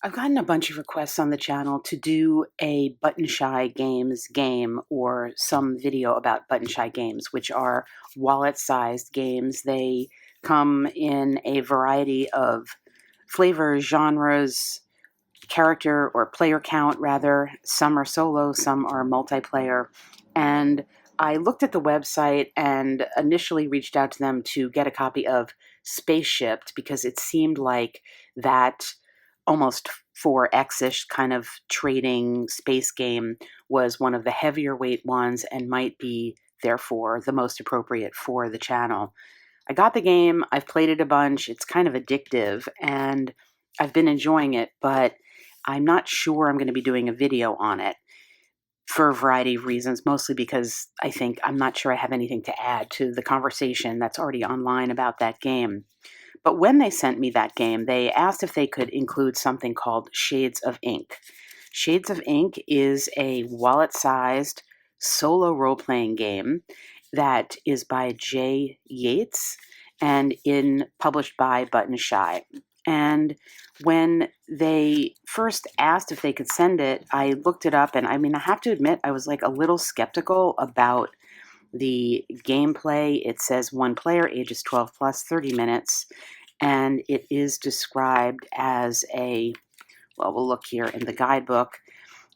I've gotten a bunch of requests on the channel to do a Button Shy Games game or some video about Button Shy Games, which are wallet-sized games. They come in a variety of flavors, genres, character or player count, rather. Some are solo, some are multiplayer. And I looked at the website and initially reached out to them to get a copy of Spaceshipped because it seemed like that almost 4X-ish kind of trading space game was one of the heavier weight ones and might be, therefore, the most appropriate for the channel. I got the game, I've played it a bunch, it's kind of addictive, and I've been enjoying it, but I'm not sure I'm going to be doing a video on it for a variety of reasons, mostly because I'm not sure I have anything to add to the conversation that's already online about that game. But when they sent me that game, they asked if they could include something called Shades of Ink. Shades of Ink is a wallet-sized solo role-playing game that is by Jay Yates and published by Button Shy. And when they first asked if they could send it, I looked it up, and I have to admit, I was like a little skeptical about the gameplay. It says one player, ages 12 plus, 30 minutes, and it is described as we'll look here in the guidebook.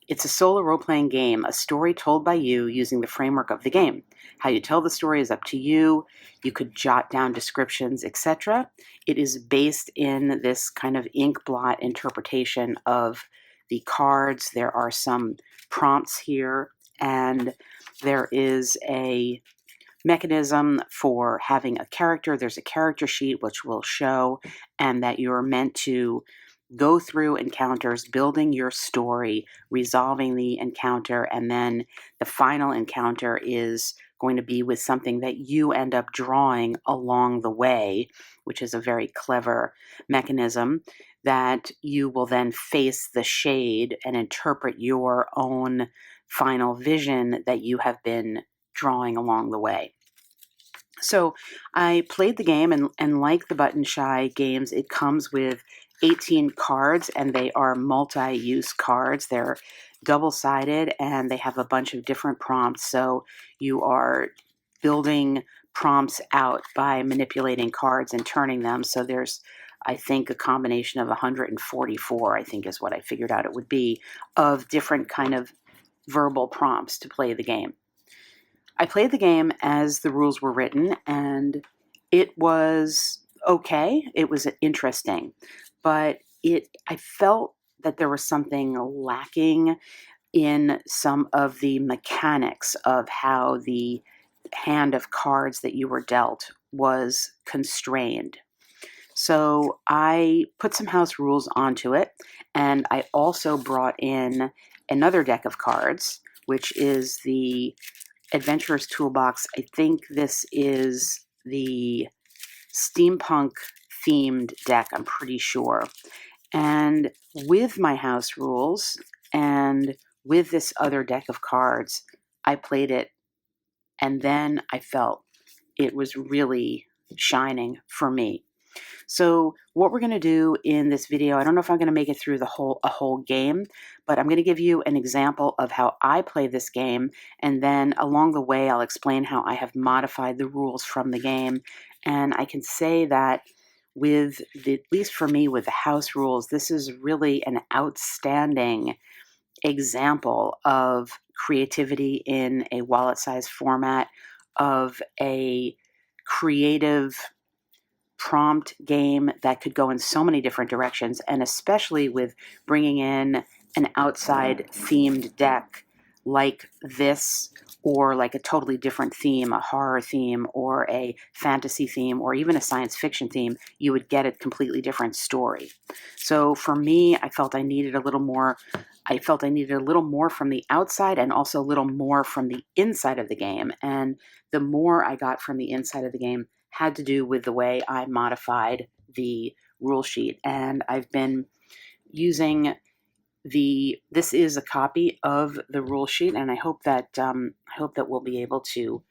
It's a solo role-playing game, a story told by you using the framework of the game. How you tell the story is up to you. You could jot down descriptions, etc. It is based in this kind of ink blot interpretation of the cards. There are some prompts here, and there is a mechanism for having a character. There's a character sheet which will show, and that you're meant to go through encounters, building your story, resolving the encounter, and then the final encounter is going to be with something that you end up drawing along the way, which is a very clever mechanism that you will then face the shade and interpret your own final vision that you have been drawing along the way. So I played the game, and like the Button Shy games, it comes with 18 cards, and they are multi-use cards. They're double-sided, and they have a bunch of different prompts. So you are building prompts out by manipulating cards and turning them. So there's, I think, a combination of 144, I think is what I figured out it would be, of different kind of verbal prompts to play the game. I played the game as the rules were written, and it was okay. It was interesting, but I felt that there was something lacking in some of the mechanics of how the hand of cards that you were dealt was constrained. So I put some house rules onto it, and I also brought in another deck of cards, which is the Adventurer's Toolbox. I think this is the steampunk themed deck, I'm pretty sure. And with my house rules and with this other deck of cards, I played it, and then I felt it was really shining for me. So what we're going to do in this video, I don't know if I'm going to make it through a whole game, but I'm going to give you an example of how I play this game, and then along the way I'll explain how I have modified the rules from the game. And I can say that at least for me, with the house rules, this is really an outstanding example of creativity in a wallet-sized format, of a creative prompt game that could go in so many different directions, and especially with bringing in an outside themed deck like this, or like a totally different theme, a horror theme or a fantasy theme or even a science fiction theme, you would get a completely different story. So for me, I felt I needed a little more from the outside and also a little more from the inside of the game. And the more I got from the inside of the game had to do with the way I modified the rule sheet. And I've been using this is a copy of the rule sheet, and I hope that we'll be able to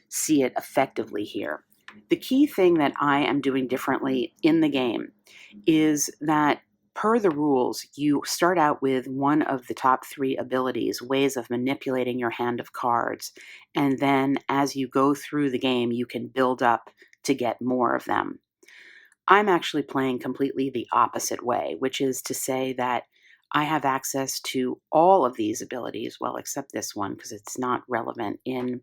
see it effectively here. The key thing that I am doing differently in the game is that per the rules, you start out with one of the top 3 abilities, ways of manipulating your hand of cards. And then as you go through the game, you can build up to get more of them. I'm actually playing completely the opposite way, which is to say that I have access to all of these abilities, well, except this one because it's not relevant in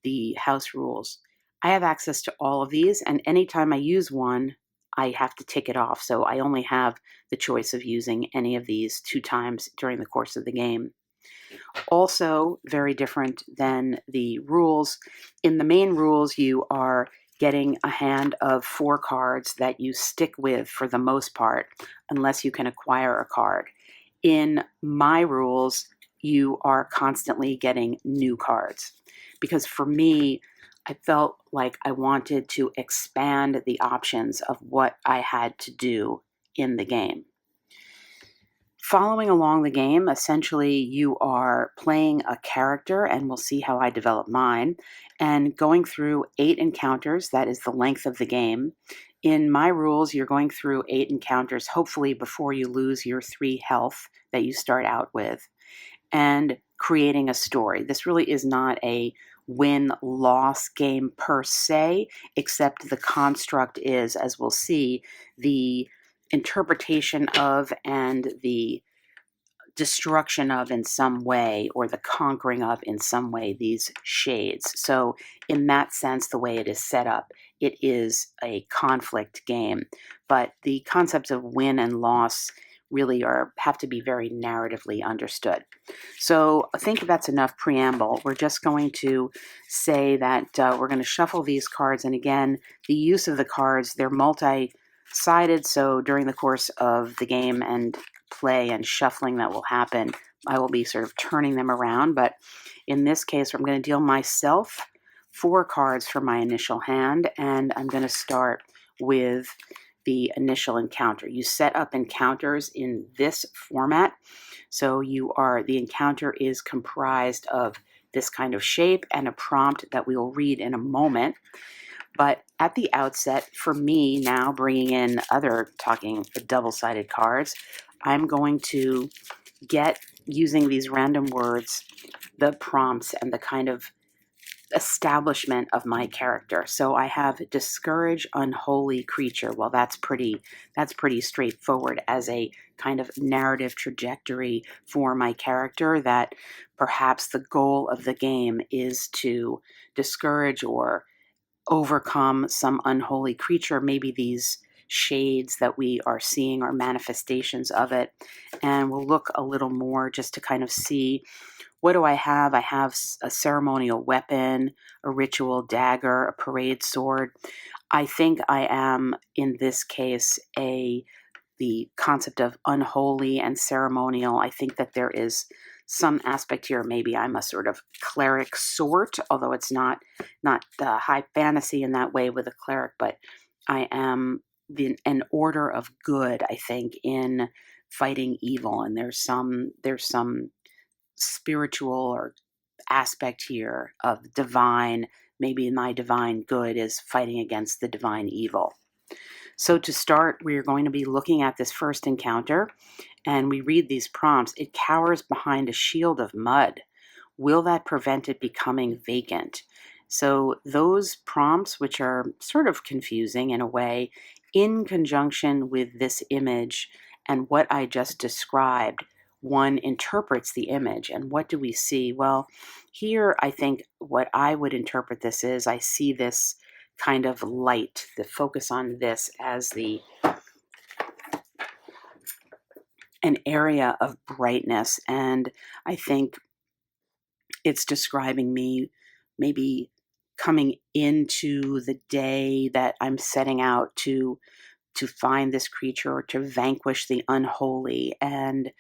the house rules. I have access to all of these, and anytime I use one, I have to tick it off. So I only have the choice of using any of these 2 times during the course of the game. Also, very different than the rules. In the main rules, you are getting a hand of 4 cards that you stick with for the most part, unless you can acquire a card. In my rules, you are constantly getting new cards. Because for me, I felt like I wanted to expand the options of what I had to do in the game. Following along the game, essentially you are playing a character, and we'll see how I develop mine, and going through 8 encounters. That is the length of the game. In my rules, you're going through 8 encounters, hopefully before you lose your 3 health that you start out with, and creating a story. This really is not a win-loss game per se, except the construct is, as we'll see, the interpretation of and the destruction of in some way, or the conquering of in some way, these shades. So in that sense, the way it is set up, it is a conflict game. But the concepts of win and loss really have to be very narratively understood. So I think that's enough preamble. We're just going to say that we're going to shuffle these cards. And again, the use of the cards, they're multi-sided. So during the course of the game and play and shuffling that will happen, I will be sort of turning them around. But in this case, I'm going to deal myself 4 cards for my initial hand, and I'm going to start with the initial encounter. You set up encounters in this format. So the encounter is comprised of this kind of shape and a prompt that we will read in a moment. But at the outset, for me now, bringing in talking double-sided cards, I'm going to get, using these random words, the prompts and the kind of establishment of my character. So I have discourage unholy creature. Well, that's pretty straightforward as a kind of narrative trajectory for my character, that perhaps the goal of the game is to discourage or overcome some unholy creature. Maybe these shades that we are seeing are manifestations of it. And we'll look a little more just to kind of see, what do I have? I have a ceremonial weapon, a ritual dagger, a parade sword. I think I am, in this case, the concept of unholy and ceremonial. I think that there is some aspect here. Maybe I'm a sort of cleric sort, although it's not the high fantasy in that way with a cleric, but I am an order of good, I think, in fighting evil. And there's some spiritual or aspect here of divine. Maybe my divine good is fighting against the divine evil. So to start, we're going to be looking at this first encounter, and we read these prompts. It cowers behind a shield of mud. Will that prevent it becoming vacant? So those prompts, which are sort of confusing in a way, in conjunction with this image and what I just described, one interprets the image. And what do we see? Well, here I think what I would interpret this is, I see this kind of light, the focus on this as an area of brightness. And I think it's describing me maybe coming into the day that I'm setting out to find this creature or to vanquish the unholy. And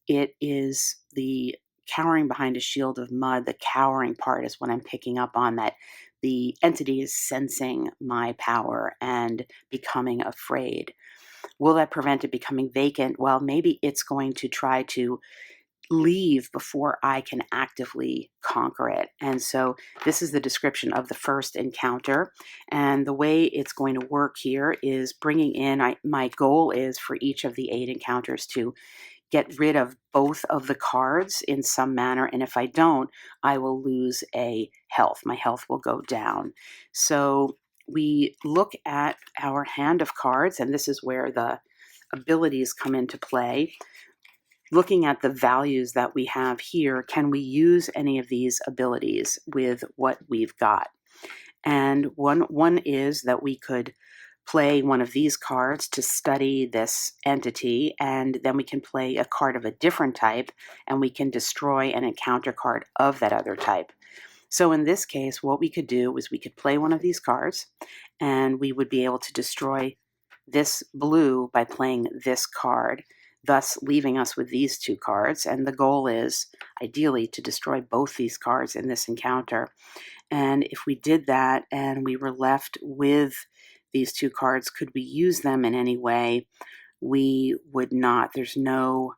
it is the cowering behind a shield of mud. The cowering part is what I'm picking up on, that the entity is sensing my power and becoming afraid. Will that prevent it becoming vacant? Well, maybe it's going to try to leave before I can actively conquer it. And so this is the description of the first encounter. And the way it's going to work here is bringing in, my goal is for each of the 8 encounters to get rid of both of the cards in some manner. And if I don't, I will lose a health. My health will go down. So we look at our hand of cards, and this is where the abilities come into play. Looking at the values that we have here, can we use any of these abilities with what we've got? And one is that we could play one of these cards to study this entity, and then we can play a card of a different type, and we can destroy an encounter card of that other type. So in this case, what we could do is we could play one of these cards, and we would be able to destroy this blue by playing this card, thus leaving us with these 2 cards. And the goal is ideally to destroy both these cards in this encounter. And if we did that and we were left with these 2 cards, could we use them in any way? We would not. There's no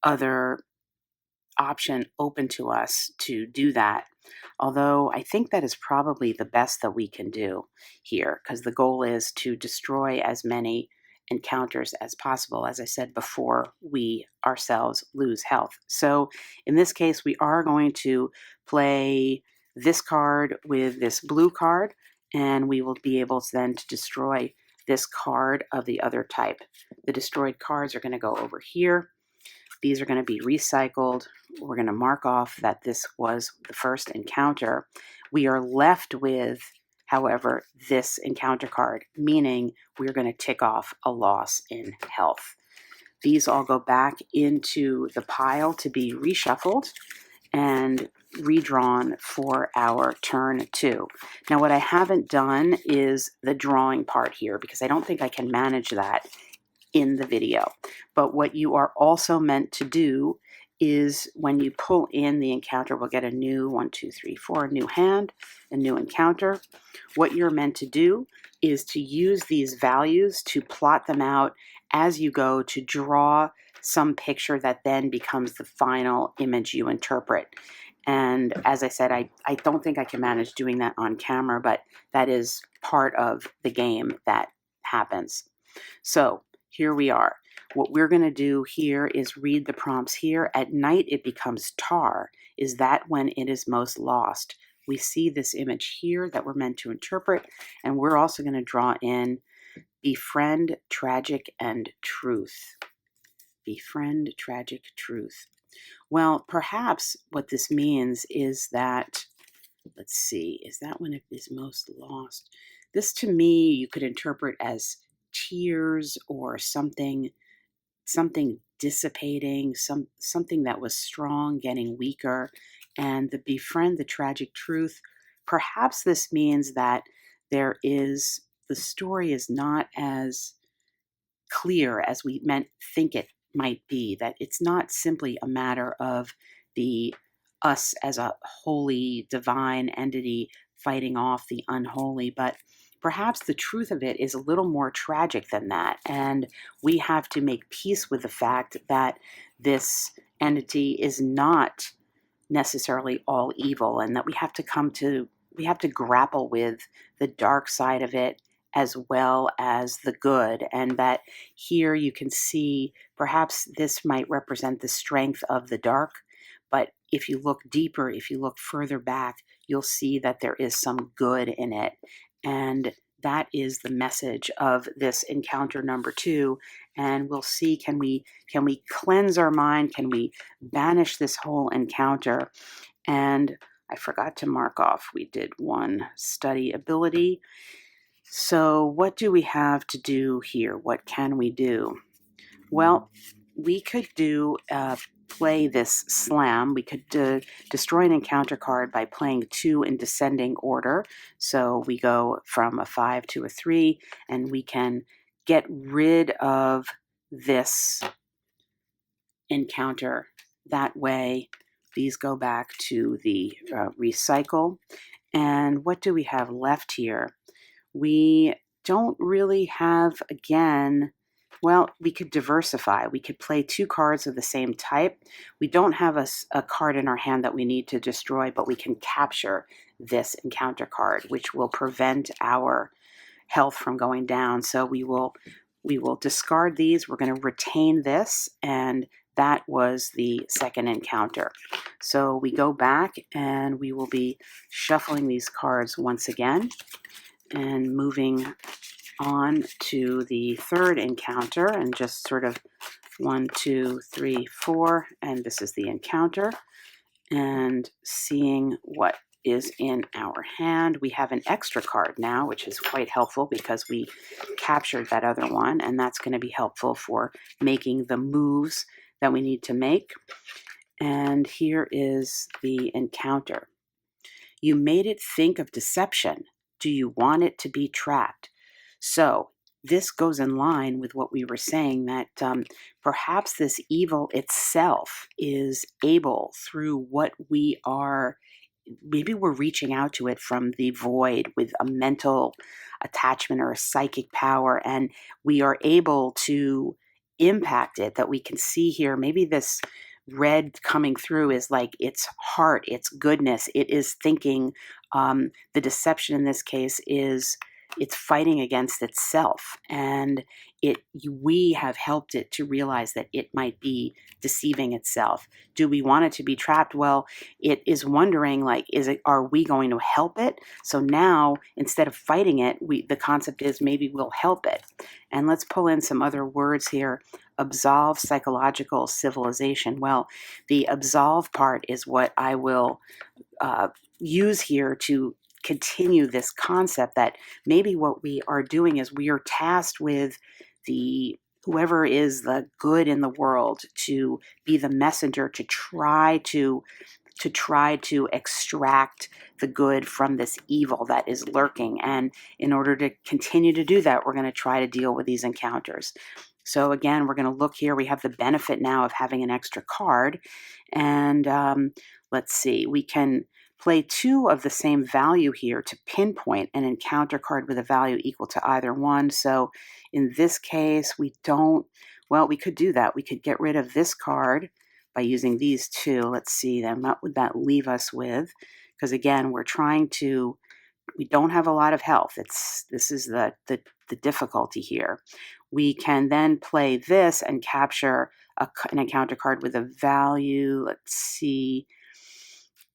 other option open to us to do that. Although I think that is probably the best that we can do here, because the goal is to destroy as many encounters as possible, as I said before, we ourselves lose health. So in this case, we are going to play this card with this blue card, and we will be able to then to destroy this card of the other type. The destroyed cards are going to go over here. These are going to be recycled. We're going to mark off that this was the first encounter. We are left with, however, this encounter card, meaning we're going to tick off a loss in health. These all go back into the pile to be reshuffled and redrawn for our turn 2. Now, what I haven't done is the drawing part here, because I don't think I can manage that in the video. But what you are also meant to do is when you pull in the encounter, we'll get a new 1, 2, 3, 4, new hand, a new encounter. What you're meant to do is to use these values to plot them out as you go to draw some picture that then becomes the final image you interpret. And as I said, I don't think I can manage doing that on camera, but that is part of the game that happens. So here we are. What we're going to do here is read the prompts here. At night, it becomes tar. Is that when it is most lost? We see this image here that we're meant to interpret, and we're also going to draw in befriend, tragic, and truth. Befriend, tragic, truth. Well, perhaps what this means is that, let's see, is that when it is most lost? This to me, you could interpret as tears or something dissipating, something that was strong getting weaker. And the befriend, the tragic truth, perhaps this means that the story is not as clear as we think it might be, that it's not simply a matter of the us as a holy divine entity fighting off the unholy, but perhaps the truth of it is a little more tragic than that, and we have to make peace with the fact that this entity is not necessarily all evil, and that we have to grapple with the dark side of it as well as the good. And that here you can see perhaps this might represent the strength of the dark, but if you look deeper, if you look further back, you'll see that there is some good in it. And that is the message of this encounter number 2. And we'll see, can we cleanse our mind? Can we banish this whole encounter? And I forgot to mark off, we did 1 study ability. So what do we have to do here? What can we do? Well, we could play this slam. We could destroy an encounter card by playing 2 in descending order. So we go from a 5 to a 3, and we can get rid of this encounter that way. These go back to the recycle. And what do we have left here? We don't really have, again, Well, we could diversify. We could play 2 cards of the same type. We don't have a card in our hand that we need to destroy, but we can capture this encounter card, which will prevent our health from going down. So we will discard these. We're going to retain this, and that was the second encounter. So we go back and we will be shuffling these cards once again and moving on to the third encounter, and just sort of 1, 2, 3, 4, and this is the encounter, and seeing what is in our hand. We have an extra card now, which is quite helpful because we captured that other one, and that's going to be helpful for making the moves that we need to make. And here is the encounter. You made it think of deception. Do you want it to be trapped? So this goes in line with what we were saying, that perhaps this evil itself is able, through what we are, maybe we're reaching out to it from the void with a mental attachment or a psychic power, and we are able to impact it, that we can see here. Maybe this red coming through is like its heart, its goodness. It is thinking, the deception in this case is it's fighting against itself, and we have helped it to realize that it might be deceiving itself. Do we want it to be trapped? Well, it is wondering, like, are we going to help it? So now, instead of fighting it, the concept is maybe we'll help it. And let's pull in some other words here. Absolve psychological civilization. Well, the absolve part is what I will use here to continue this concept, that maybe what we are doing is we are tasked with whoever is the good in the world to be the messenger to try to extract the good from this evil that is lurking. And in order to continue to do that, we're going to try to deal with these encounters. So again, we're going to look here. We have the benefit now of having an extra card. And let's see, we can play 2 of the same value here to pinpoint an encounter card with a value equal to either one. So in this case, we could do that. We could get rid of this card by using these 2. Let's see, then what would that leave us with? Because again, we don't have a lot of health. This is the difficulty here. We can then play this and capture an encounter card with a value, let's see,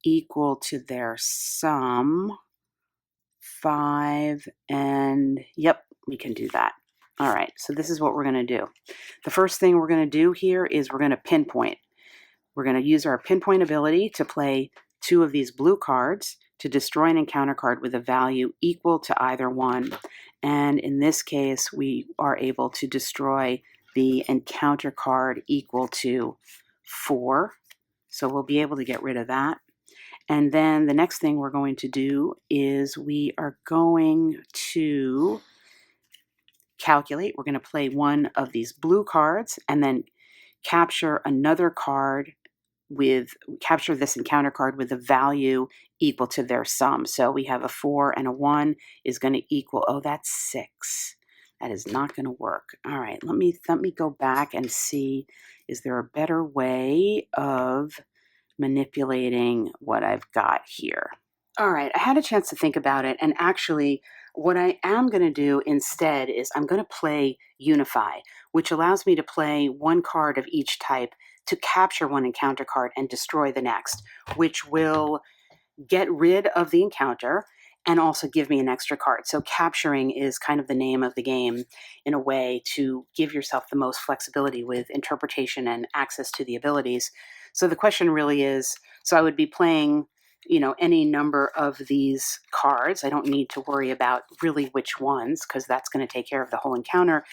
equal to their sum, 5, and yep, we can do that. All right, so this is what we're going to do. The first thing we're going to do here is we're going to pinpoint. We're going to use our pinpoint ability to play 2 of these blue cards to destroy an encounter card with a value equal to either one. And in this case, we are able to destroy the encounter card equal to 4. So we'll be able to get rid of that. And then the next thing we're going to do is we are going to calculate. We're going to play 1 of these blue cards and then capture another card capture this encounter card with a value equal to their sum. So we have a 4 and a 1 is going to equal, oh, that's 6. That is not going to work. All right, let me go back and see, is there a better way of manipulating what I've got here? All right, I had a chance to think about it, and actually what I am going to do instead is I'm going to play Unify, which allows me to play 1 card of each type to capture 1 encounter card and destroy the next, which will get rid of the encounter and also give me an extra card. So capturing is kind of the name of the game, in a way, to give yourself the most flexibility with interpretation and access to the abilities. So the question really is, so I would be playing, any number of these cards. I don't need to worry about really which ones, because that's going to take care of the whole encounter.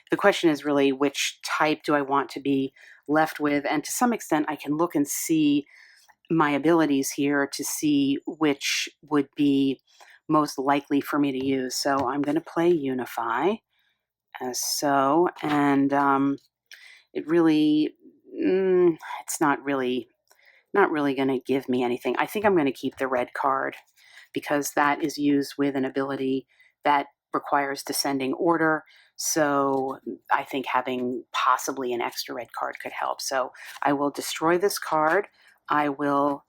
The question is really, which type do I want to be left with? And to some extent, I can look and see my abilities here to see which would be most likely for me to use. So I'm going to play Unify as so, and it really, it's not really going to give me anything. I think I'm going to keep the red card, because that is used with an ability that requires descending order. So I think having possibly an extra red card could help. So I will destroy this card. I will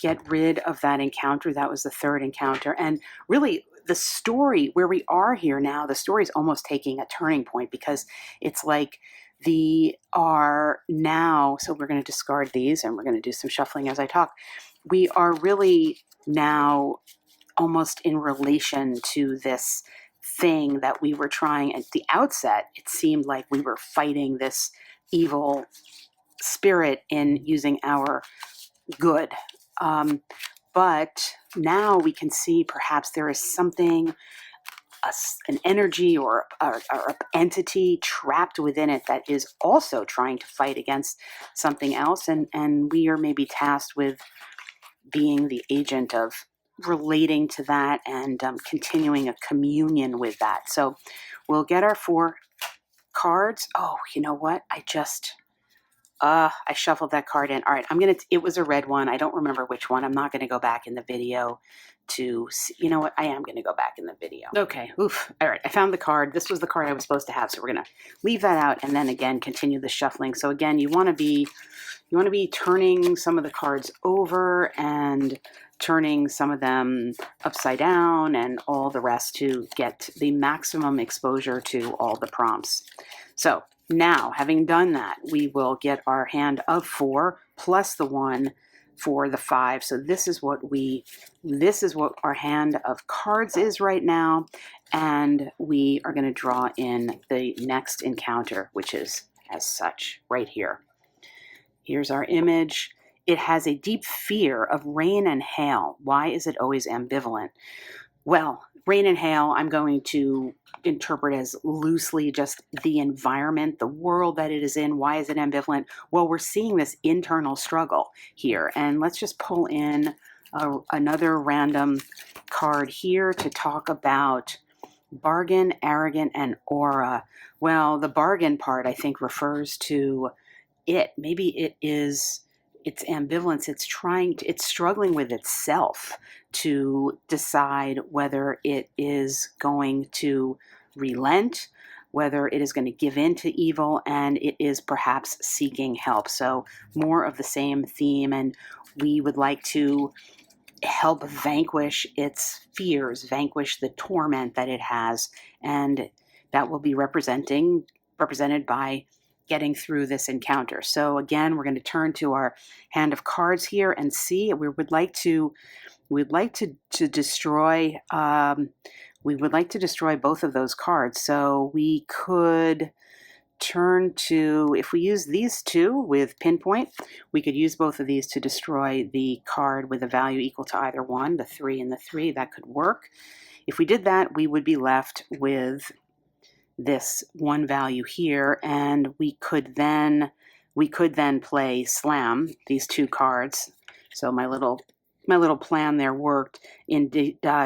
get rid of that encounter. That was the third encounter. And really, the story where we are here now, the story is almost taking a turning point, because it's like the are now, so we're going to discard these and we're going to do some shuffling as I talk. We are really now almost in relation to this thing that we were trying at the outset. It seemed like we were fighting this evil spirit in using our good. But now we can see perhaps there is something, an energy or entity trapped within it that is also trying to fight against something else. And we are maybe tasked with being the agent of relating to that and continuing a communion with that. So we'll get our 4 cards. Oh, you know what? I shuffled that card in. All right, it was a red one. I don't remember which one. I'm not going to go back in the video to see. You know what? I am going to go back in the video. Okay, oof. All right, I found the card. This was the card I was supposed to have, so we're going to leave that out and then again continue the shuffling. So again, you want to be turning some of the cards over and turning some of them upside down and all the rest to get the maximum exposure to all the prompts. So now, having done that, we will get our hand of 4 plus the 1 for the 5. So this is what our hand of cards is right now. And we are going to draw in the next encounter, which is as such right here. Here's our image. It has a deep fear of rain and hail. Why is it always ambivalent? Well, rain and hail, I'm going to interpret as loosely just the environment, the world that it is in. Why is it ambivalent? Well, we're seeing this internal struggle here. And let's just pull in another random card here to talk about bargain, arrogant, and aura. Well, the bargain part, I think, refers to it. Maybe it's ambivalence. It's struggling with itself to decide whether it is going to relent, whether it is going to give in to evil, and it is perhaps seeking help. So more of the same theme, and we would like to help vanquish its fears, vanquish the torment that it has, and that will be represented by getting through this encounter. So again, we're going to turn to our hand of cards here and see. We'd like to destroy. We would like to destroy both of those cards. So we could turn to, if we use these 2 with pinpoint, we could use both of these to destroy the card with a value equal to either one, the 3 and the 3. That could work. If we did that, we would be left with this one value here, and we could then play slam these 2 cards. So my little plan there worked in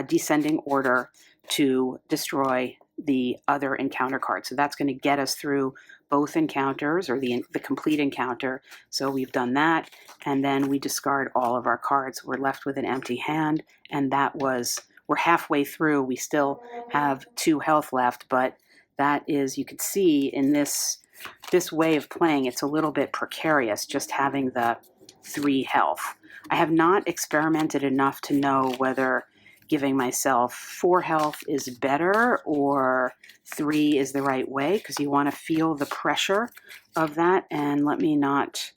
descending order to destroy the other encounter card. So that's going to get us through both encounters, or the complete encounter. So we've done that, and then we discard all of our cards. We're left with an empty hand, and we're halfway through. We still have 2 health left, but that is, you could see in this way of playing, it's a little bit precarious just having the 3 health. I have not experimented enough to know whether giving myself 4 health is better or 3 is the right way, because you want to feel the pressure of that. And let me not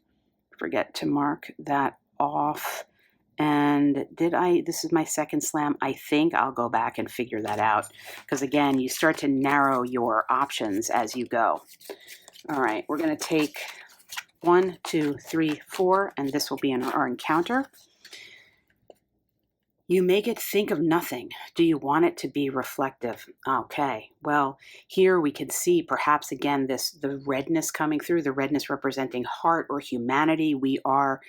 forget to mark that off. And this is my second slam. I think I'll go back and figure that out, because again, you start to narrow your options as you go. All right, we're going to take 1, 2, 3, 4, and this will be in our encounter. You make it think of nothing. Do you want it to be reflective? Okay, well, here we can see perhaps again the redness coming through, the redness representing heart or humanity. We are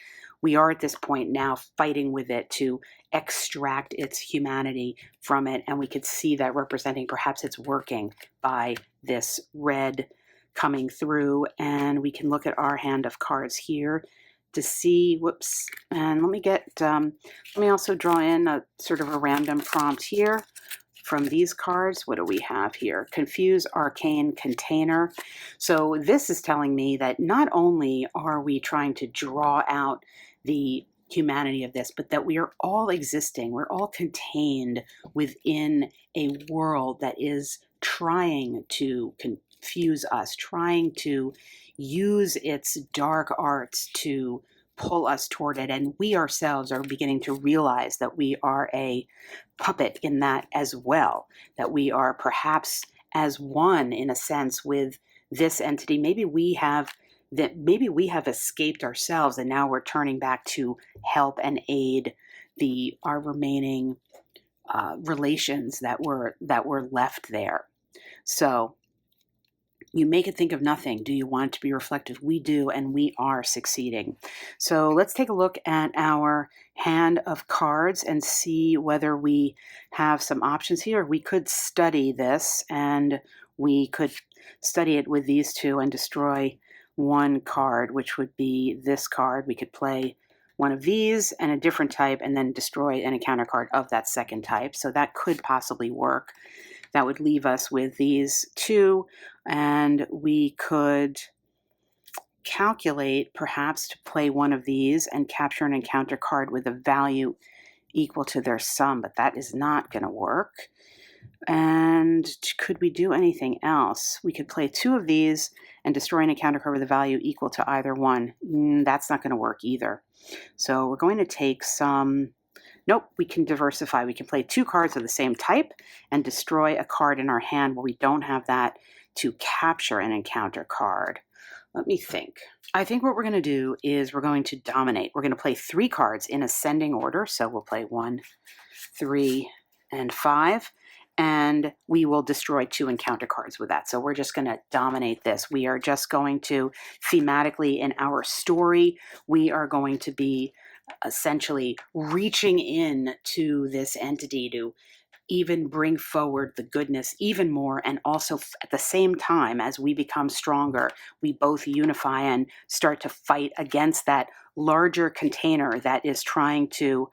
at this point now fighting with it to extract its humanity from it, and we could see that representing perhaps it's working by this red coming through. And we can look at our hand of cards here to see, and let me also draw in a sort of a random prompt here from these cards, what do we have here? Confuse Arcane Container. So this is telling me that not only are we trying to draw out the humanity of this, but that we are all existing, we're all contained within a world that is trying to confuse us, trying to use its dark arts to pull us toward it. And we ourselves are beginning to realize that we are a puppet in that as well, that we are perhaps as one in a sense with this entity. Maybe we have escaped ourselves, and now we're turning back to help and aid our remaining relations that were left there. So you make it think of nothing. Do you want it to be reflective? We do, and we are succeeding. So let's take a look at our hand of cards and see whether we have some options here. We could study this, and we could study it with these two and destroy one card, which would be this card. We could play one of these and a different type and then destroy an encounter card of that second type. So that could possibly work. That would leave us with these two, and we could calculate perhaps to play one of these and capture an encounter card with a value equal to their sum, but that is not going to work. And could we do anything else? We could play two of these and destroy an encounter card with a value equal to either one. That's not going to work either. So we're going to take some... Nope, we can diversify. We can play two cards of the same type and destroy a card in our hand where we don't have that to capture an encounter card. Let me think. I think what we're going to do is we're going to dominate. We're going to play three cards in ascending order. So we'll play 1, 3, and 5. And we will destroy two encounter cards with that. So we're just going to dominate this. We are just going to, thematically in our story, we are going to be essentially reaching in to this entity to even bring forward the goodness even more, and also at the same time as we become stronger, we both unify and start to fight against that larger container that is trying to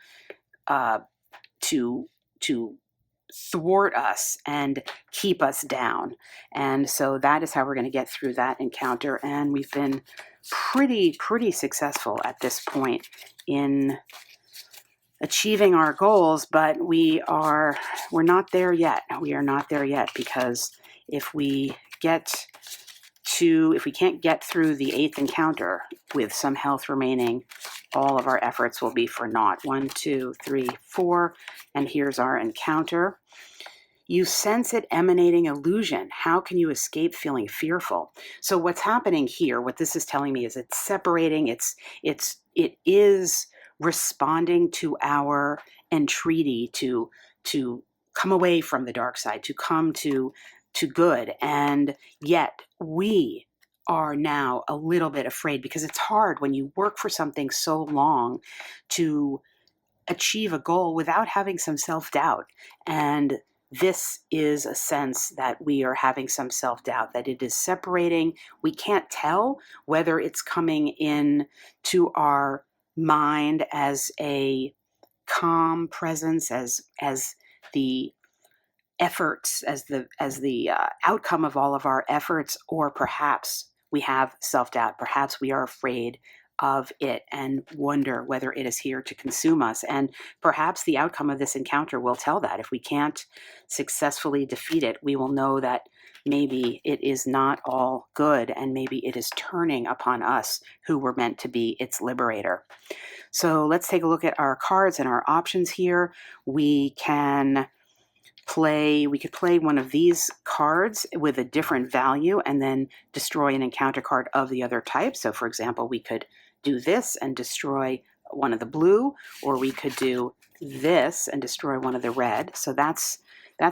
thwart us and keep us down. And so that is how we're going to get through that encounter. And we've been pretty successful at this point in achieving our goals, but we're not there yet. We are not there yet, because if we can't get through the 8th encounter with some health remaining, all of our efforts will be for naught. 1, 2, 3, 4, and here's our encounter. You sense it emanating illusion. How can you escape feeling fearful? So what's happening here, what this is telling me, is it's separating, it is responding to our entreaty to come away from the dark side, to come to good. And yet we are now a little bit afraid, because it's hard when you work for something so long to achieve a goal without having some self-doubt. And this is a sense that we are having some self-doubt, that it is separating. We can't tell whether it's coming in to our mind as a calm presence, as the efforts, as the outcome of all of our efforts, or perhaps we have self-doubt. Perhaps we are afraid of it and wonder whether it is here to consume us. And perhaps the outcome of this encounter will tell that. If we can't successfully defeat it, we will know that maybe it is not all good, and maybe it is turning upon us who were meant to be its liberator. So let's take a look at our cards and our options here. We could play one of these cards with a different value and then destroy an encounter card of the other type. So for example, we could do this and destroy one of the blue, or we could do this and destroy one of the red. So that's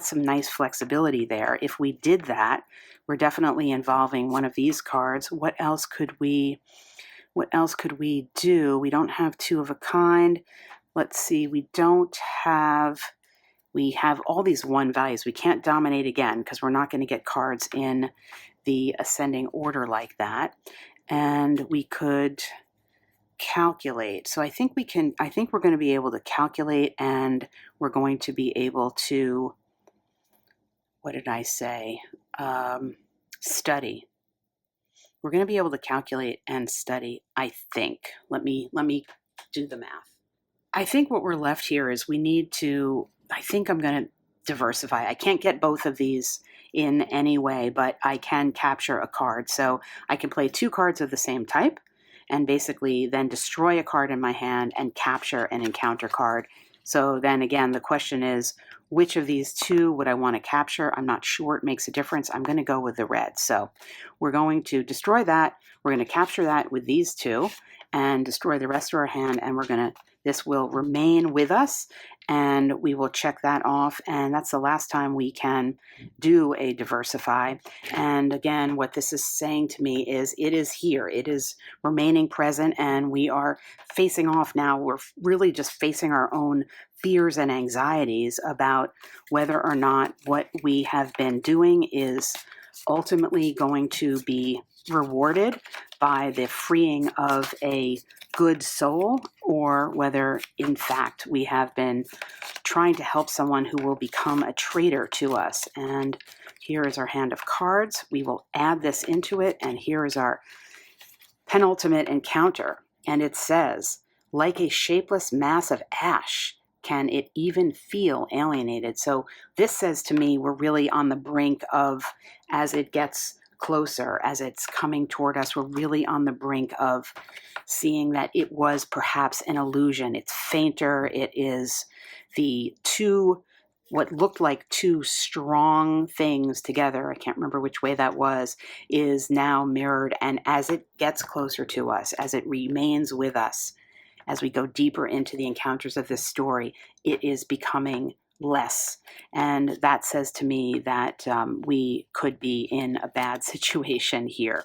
some nice flexibility there. If we did that, we're definitely involving one of these cards. What else could we do? We don't have two of a kind. Let's see, we have all these 1 values. We can't dominate again because we're not going to get cards in the ascending order like that. And we could calculate. So I think we're going to be able to calculate, and we're going to be able to what did I say? Study. We're going to be able to calculate and study, I think. Let me do the math. I think what we're left here is we need to, I think I'm going to diversify. I can't get both of these in any way, but I can capture a card. So I can play 2 cards of the same type and basically then destroy a card in my hand and capture an encounter card. So then again, the question is, which of these 2 would I want to capture? I'm not sure it makes a difference. I'm going to go with the red. So we're going to destroy that. We're going to capture that with these 2 and destroy the rest of our hand, and this will remain with us, and we will check that off, and that's the last time we can do a diversify. And again, what this is saying to me is it is here, it is remaining present, and we are facing off now. We're really just facing our own fears and anxieties about whether or not what we have been doing is ultimately going to be rewarded by the freeing of a good soul, or whether in fact we have been trying to help someone who will become a traitor to us. And here is our hand of cards. We will add this into it, and here is our penultimate encounter. And it says, like a shapeless mass of ash, can it even feel alienated? So this says to me we're really on the brink of, as it gets closer, as it's coming toward us, we're really on the brink of seeing that it was perhaps an illusion. It's fainter. It is the 2, what looked like 2 strong things together, I can't remember which way that was, is now mirrored. And as it gets closer to us, as it remains with us, as we go deeper into the encounters of this story, it is becoming less. And that says to me that we could be in a bad situation here.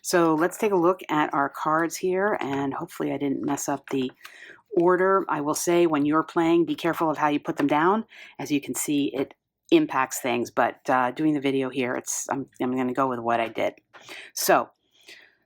So let's take a look at our cards here, and hopefully I didn't mess up the order. I will say, when you're playing, be careful of how you put them down. As you can see, it impacts things, but doing the video here, I'm going to go with what I did. So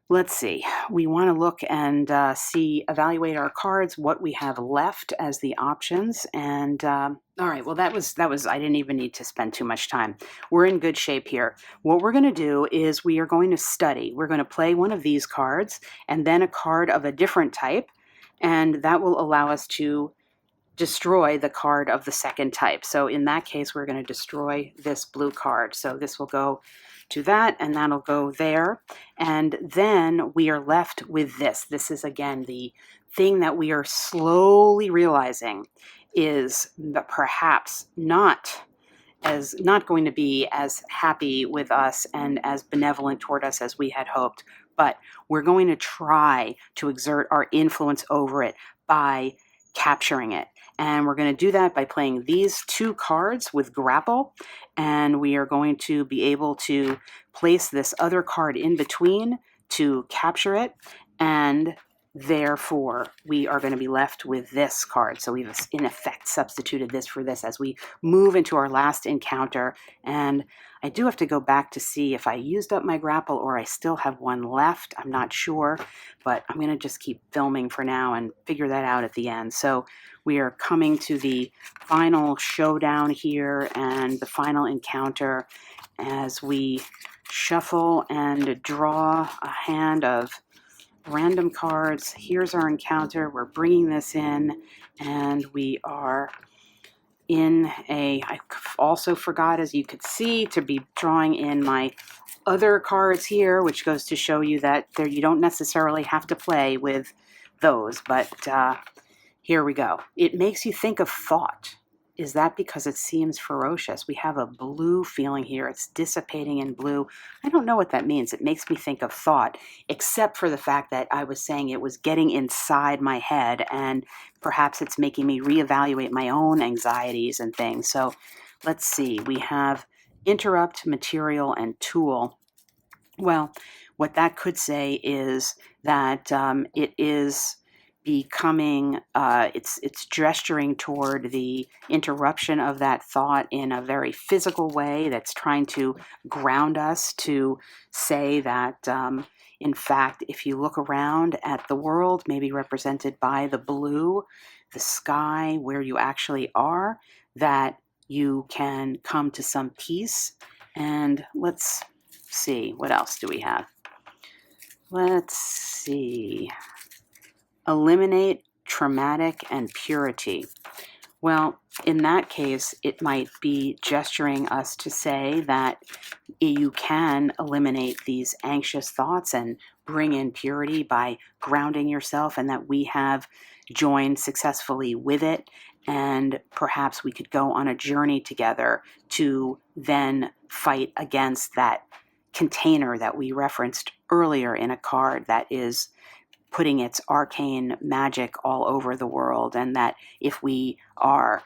let's see. We want to look and evaluate our cards, what we have left as the options. And all right, well, that was, I didn't even need to spend too much time. We're in good shape here. What we're going to do is we are going to study. We're going to play one of these cards and then a card of a different type, and that will allow us to destroy the card of the second type. So in that case, we're going to destroy this blue card. So this will go to that, and that'll go there. And then we are left with this. This is, again, the thing that we are slowly realizing is that perhaps not going to be as happy with us and as benevolent toward us as we had hoped, but we're going to try to exert our influence over it by capturing it. And we're going to do that by playing these 2 cards with grapple, and we are going to be able to place this other card in between to capture it, and therefore we are going to be left with this card. So we've in effect substituted this for this as we move into our last encounter. And I do have to go back to see if I used up my grapple or I still have one left. I'm not sure, but I'm going to just keep filming for now and figure that out at the end. So we are coming to the final showdown here and the final encounter as we shuffle and draw a hand of random cards. Here's our encounter. We're bringing this in, and we are in I also forgot, as you could see, to be drawing in my other cards here, which goes to show you that you don't necessarily have to play with those, but here we go. It makes you think of thought. Is that because it seems ferocious? We have a blue feeling here. It's dissipating in blue. I don't know what that means. It makes me think of thought, except for the fact that I was saying it was getting inside my head, and perhaps it's making me reevaluate my own anxieties and things. So let's see. We have interrupt, material, and tool. Well, what that could say is that it is becoming, it's gesturing toward the interruption of that thought in a very physical way that's trying to ground us, to say that, in fact, if you look around at the world, maybe represented by the blue, the sky, where you actually are, that you can come to some peace. And let's see, what else do we have? Let's see. Eliminate traumatic and purity. Well, in that case, it might be gesturing us to say that you can eliminate these anxious thoughts and bring in purity by grounding yourself, and that we have joined successfully with it. And perhaps we could go on a journey together to then fight against that container that we referenced earlier in a card that is putting its arcane magic all over the world. And that if we are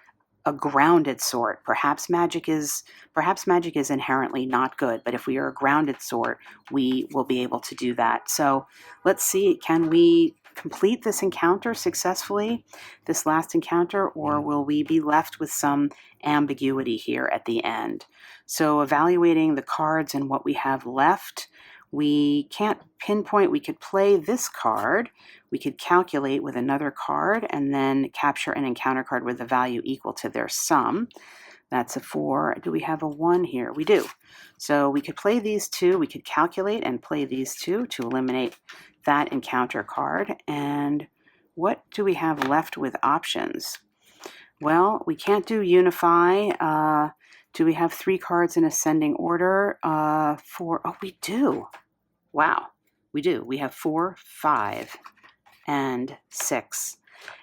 a grounded sort, perhaps magic is inherently not good, but if we are a grounded sort, we will be able to do that. So let's see, can we complete this encounter successfully, this last encounter, or will we be left with some ambiguity here at the end? So evaluating the cards and what we have left, we can't pinpoint. We could play this card, we could calculate with another card, and then capture an encounter card with a value equal to their sum. That's a 4. Do we have a 1 here? We do. So we could play these two. We could calculate and play these two to eliminate that encounter card. And what do we have left with options? Well, we can't do unify. Do we have 3 cards in ascending order? 4. Oh, we do. Wow, we do. We have 4, 5, and 6.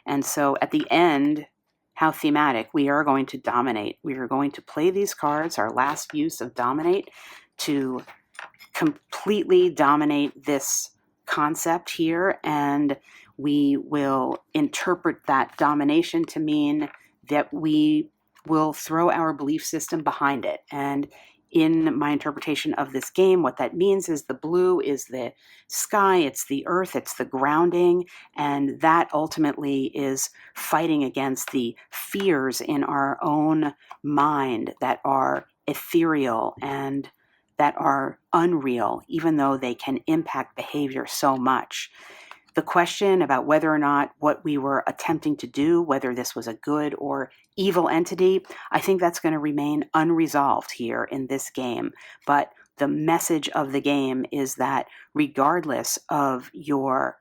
And so at the end, how thematic, we are going to dominate. We are going to play these cards, our last use of dominate, to completely dominate this concept here. And we will interpret that domination to mean that we will throw our belief system behind it. And in my interpretation of this game, what that means is the blue is the sky, it's the earth, it's the grounding, and that ultimately is fighting against the fears in our own mind that are ethereal and that are unreal, even though they can impact behavior so much. The question about whether or not what we were attempting to do, whether this was a good or evil entity, I think that's going to remain unresolved here in this game. But the message of the game is that regardless of your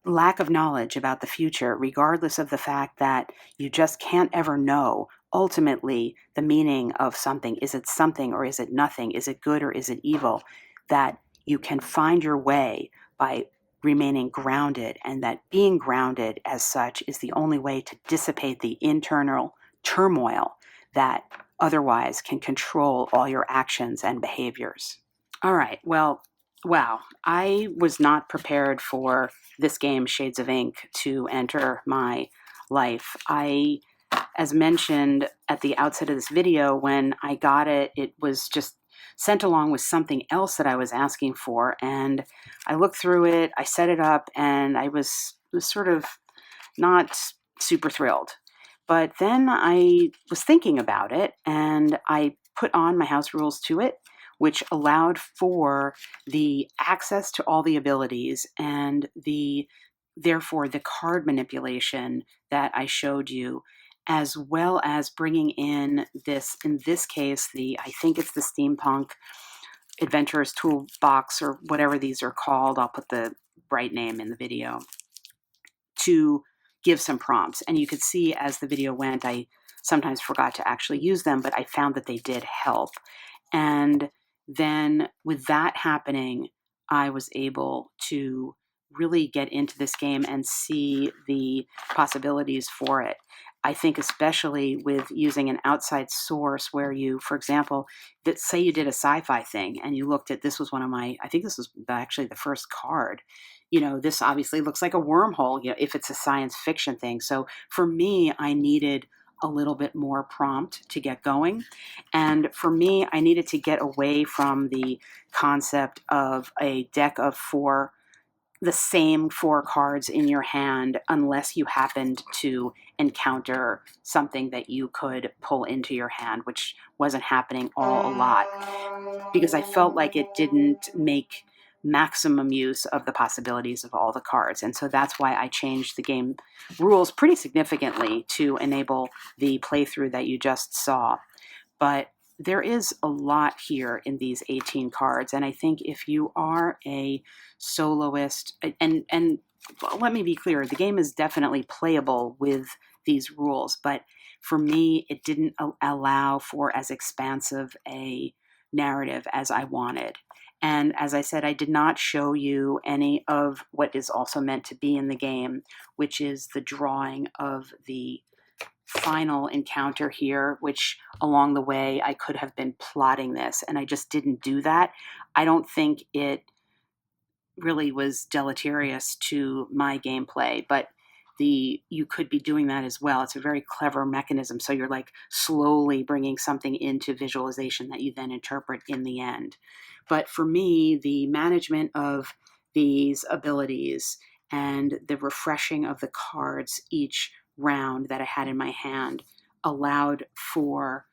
lack of knowledge about the future, regardless of the fact that you just can't ever know ultimately the meaning of something, is it something or is it nothing, is it good or is it evil, that you can find your way by remaining grounded, and that being grounded as such is the only way to dissipate the internal turmoil that otherwise can control all your actions and behaviors. All right, well, wow, I was not prepared for this game, Shades of Ink, to enter my life. As mentioned at the outset of this video, when I got it, it was just sent along with something else that I was asking for. And I looked through it, I set it up, and I was sort of not super thrilled. But then I was thinking about it, and I put on my house rules to it, which allowed for the access to all the abilities and therefore the card manipulation that I showed you, as well as bringing in this case, I think it's the Steampunk Adventurer's Toolbox or whatever these are called. I'll put the right name in the video, to give some prompts. And you could see as the video went, I sometimes forgot to actually use them, but I found that they did help. And then with that happening, I was able to really get into this game and see the possibilities for it. I think especially with using an outside source where you, for example, say you did a sci-fi thing and you looked at, this was one of my, I think this was actually the first card. This obviously looks like a wormhole, if it's a science fiction thing. So for me, I needed a little bit more prompt to get going. And for me, I needed to get away from the concept of a deck of the same 4 cards in your hand, unless you happened to encounter something that you could pull into your hand, which wasn't happening a lot, because I felt like it didn't make maximum use of the possibilities of all the cards. And so that's why I changed the game rules pretty significantly to enable the playthrough that you just saw. But there is a lot here in these 18 cards, and I think if you are a soloist, and let me be clear, the game is definitely playable with these rules, but for me, it didn't allow for as expansive a narrative as I wanted. And as I said, I did not show you any of what is also meant to be in the game, which is the drawing of the final encounter here, which along the way I could have been plotting this, and I just didn't do that. I don't think it really was deleterious to my gameplay, but you could be doing that as well. It's a very clever mechanism. So you're like slowly bringing something into visualization that you then interpret in the end. But for me, the management of these abilities and the refreshing of the cards each round that I had in my hand allowed for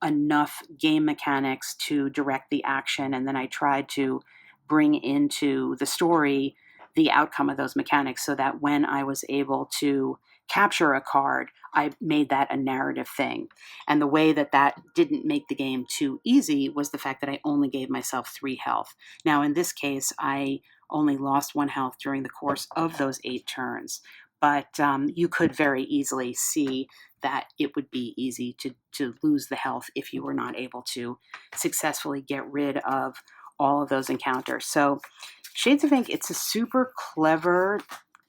enough game mechanics to direct the action. And then I tried to bring into the story the outcome of those mechanics so that when I was able to capture a card, I made that a narrative thing. And the way that that didn't make the game too easy was the fact that I only gave myself 3 health. Now, in this case, I only lost 1 health during the course of those 8 turns. But you could very easily see that it would be easy to lose the health if you were not able to successfully get rid of all of those encounters. So Shades of Ink, it's a super clever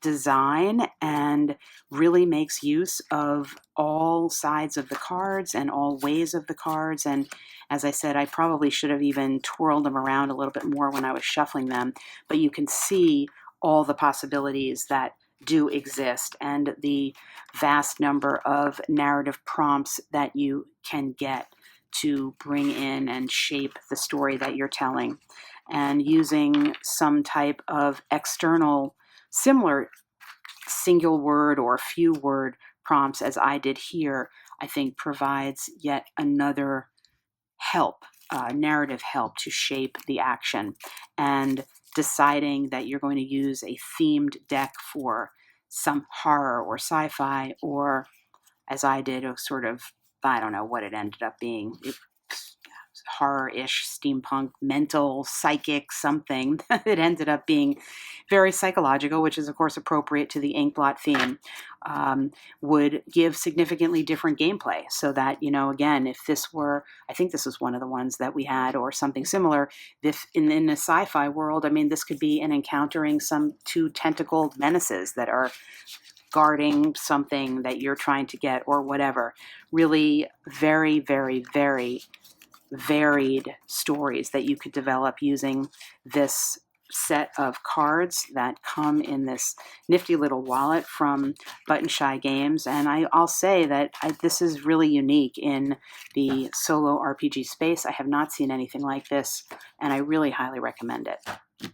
design and really makes use of all sides of the cards and all ways of the cards. And as I said, I probably should have even twirled them around a little bit more when I was shuffling them, but you can see all the possibilities that do exist and the vast number of narrative prompts that you can get to bring in and shape the story that you're telling. And using some type of external, similar single word or few word prompts as I did here, I think provides yet another help, narrative help to shape the action. And deciding that you're going to use a themed deck for some horror or sci-fi, or as I did, a sort of, I don't know what it ended up being. Horror-ish, steampunk, mental, psychic, something. It ended up being very psychological, which is, of course, appropriate to the Inkblot theme, would give significantly different gameplay. So that, again, if this were, I think this was one of the ones that we had, or something similar, if in a sci-fi world, I mean, this could be an encountering some 2 tentacled menaces that are guarding something that you're trying to get, or whatever. Really very, very, very varied stories that you could develop using this set of cards that come in this nifty little wallet from Button Shy Games. And I'll say that this is really unique in the solo RPG space. I have not seen anything like this, and I really highly recommend it.